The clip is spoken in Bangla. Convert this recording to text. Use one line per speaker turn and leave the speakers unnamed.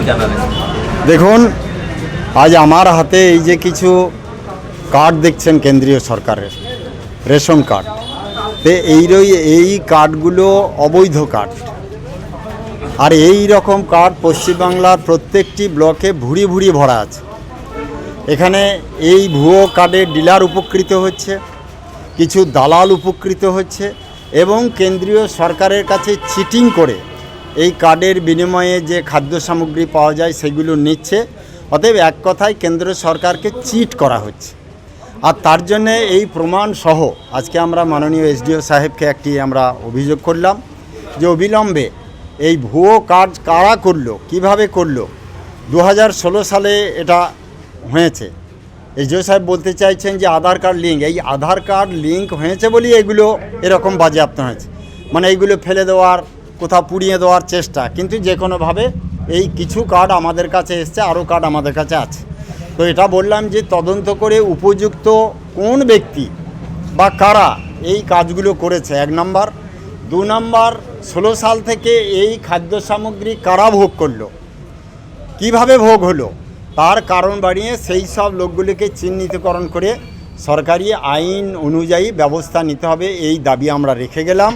জানালেন।
দেখুন, আজ আমার হাতে এই যে কিছু কার্ড দেখছেন কেন্দ্রীয় সরকারের রেশন কার্ড, তো এই কার্ডগুলো অবৈধ কার্ড। আর এই রকম কার্ড পশ্চিমবাংলার প্রত্যেকটি ব্লকে ভুরি ভুরি ভরা আছে। এখানে এই ভুয়ো কার্ডের ডিলার উপকৃত হচ্ছে, কিছু দালাল উপকৃত হচ্ছে এবং কেন্দ্রীয় সরকারের কাছে চিটিং করে এই কার্ডের বিনিময়ে যে খাদ্য সামগ্রী পাওয়া যায় সেগুলো নিচ্ছে। অতএব এক কথায় কেন্দ্র সরকারকে চিট করা হচ্ছে। আর তার জন্যে এই প্রমাণ সহ আজকে আমরা মাননীয় এসডিও সাহেবকে একটি আমরা অভিযোগ করলাম যে অবিলম্বে এই ভুয়ো কার্ড কারা করলো, কিভাবে করলো। 2016 সালে এটা হয়েছে। এসডিও সাহেব বলতে চাইছেন যে আধার কার্ড লিঙ্ক, এই আধার কার্ড লিঙ্ক হয়েছে বলেই এগুলো এরকম বাজেয়াপ্ত হয়েছে। মানে এইগুলো ফেলে দেওয়ার, কোথাও পুড়িয়ে দেওয়ার চেষ্টা। কিন্তু যে কোনোভাবে এই কিছু কার্ড আমাদের কাছে এসছে, আরও কার্ড আমাদের কাছে আছে। তো এটা বললাম যে তদন্ত করে উপযুক্ত কোন ব্যক্তি বা কারা এই কাজগুলো করেছে, 1 নম্বর। 2 নম্বর, 16 সাল থেকে এই খাদ্য সামগ্রী কারা ভোগ করলো, কিভাবে ভোগ হলো, তার কারণ বাড়িয়ে সেই সব লোকগুলিকে চিহ্নিতকরণ করে সরকারি আইন অনুযায়ী ব্যবস্থা নিতে হবে, এই দাবি আমরা রেখে গেলাম।